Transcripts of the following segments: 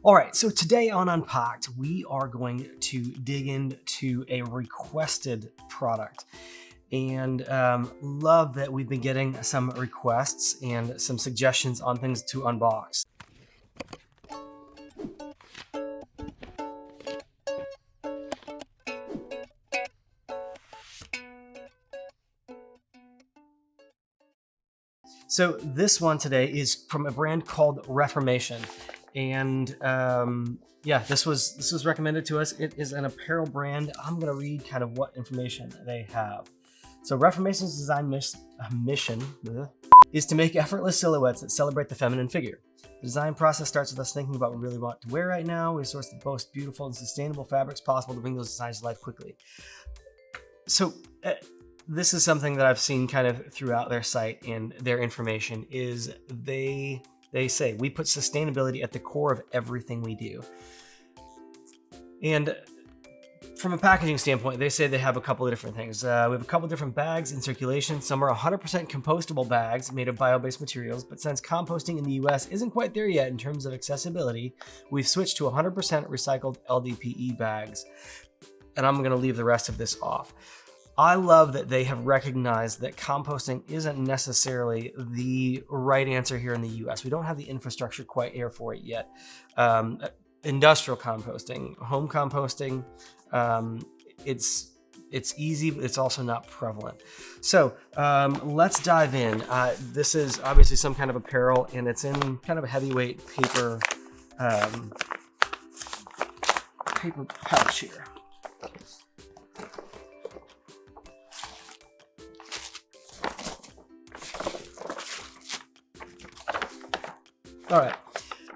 All right, so today on Unpacked, we are going to dig into a requested product. And love that we've been getting some requests and some suggestions on things to unbox. So this one today is from a brand called Reformation. And yeah, this was recommended to us. It is an apparel brand. I'm gonna read kind of what information they have. So Reformation's design mission is to make effortless silhouettes that celebrate the feminine figure. The design process starts with us thinking about what we really want to wear right now. We source the most beautiful and sustainable fabrics possible to bring those designs to life quickly. So this is something that I've seen kind of throughout their site and their information is they say we put sustainability at the core of everything we do. And from a packaging standpoint, they say they have a couple of different things. We have a couple of different bags in circulation. Some are 100% compostable bags made of bio-based materials, but since composting in the US isn't quite there yet in terms of accessibility, we've switched to 100% recycled LDPE bags. And I'm gonna leave the rest of this off. I love that they have recognized that composting isn't necessarily the right answer here in the US. We don't have the infrastructure quite here for it yet. Industrial composting, home composting, it's easy, but it's also not prevalent. So let's dive in. This is obviously some kind of apparel, and it's in kind of a heavyweight paper pouch here. All right,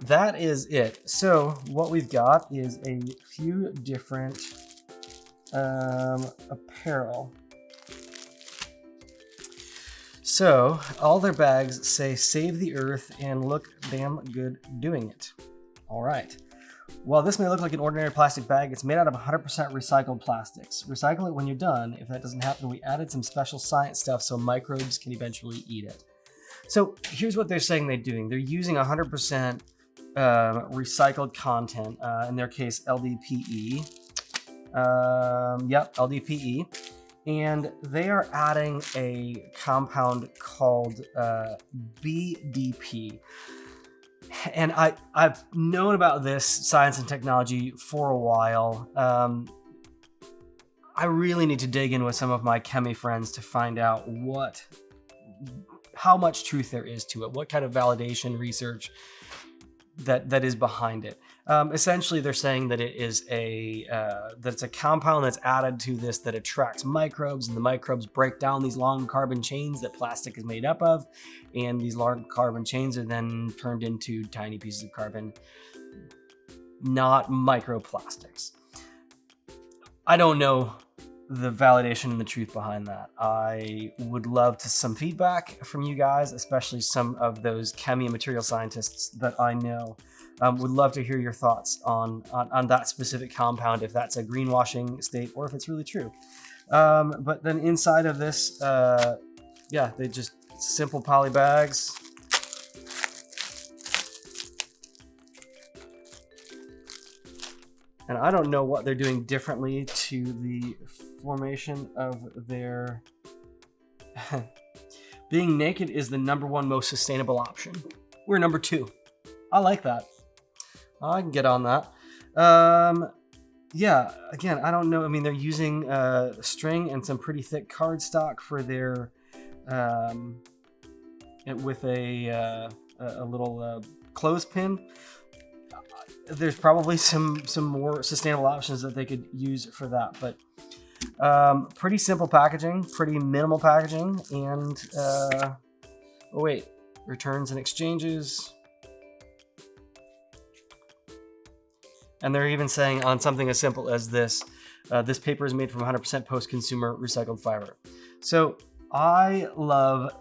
that is it. So what we've got is a few different apparel. So all their bags say save the earth and look damn good doing it. All right. While this may look like an ordinary plastic bag, it's made out of 100% recycled plastics. Recycle it when you're done. If that doesn't happen, we added some special science stuff so microbes can eventually eat it. So here's what they're saying they're doing. They're using 100% recycled content, in their case, LDPE. Yep, LDPE. And they are adding a compound called BDP. And I've known about this science and technology for a while. I really need to dig in with some of my chemi friends to find out how much truth there is to it, what kind of validation research that is behind it. Essentially, they're saying that it is it's a compound that's added to this that attracts microbes, and the microbes break down these long carbon chains that plastic is made up of, and these long carbon chains are then turned into tiny pieces of carbon, not microplastics. I don't know the validation and the truth behind that. I would love some feedback from you guys, especially some of those chemi and material scientists that I know. Would love to hear your thoughts on that specific compound, if that's a greenwashing state or if it's really true. But then inside of this, yeah, they just simple poly bags. And I don't know what they're doing differently to the formation of their... Being naked is the #1 most sustainable option. We're #2. I like that. I can get on that. Yeah, again, I don't know. I mean, they're using string and some pretty thick cardstock for their... with a little clothespin. There's probably some more sustainable options that they could use for that, but pretty simple packaging, pretty minimal packaging, and oh wait, returns and exchanges. And they're even saying on something as simple as this, this paper is made from 100% post-consumer recycled fiber. So I love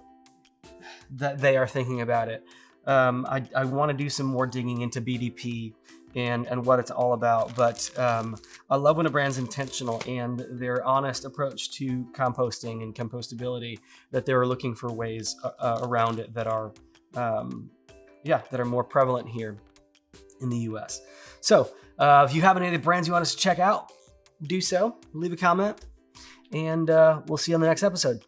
that they are thinking about it. I want to do some more digging into BDP and what it's all about, but I love when a brand's intentional and their honest approach to composting and compostability, that they're looking for ways around it that are, yeah, that are more prevalent here. in the US. So if you have any of the brands you want us to check out, do so. Leave a comment, and we'll see you on the next episode.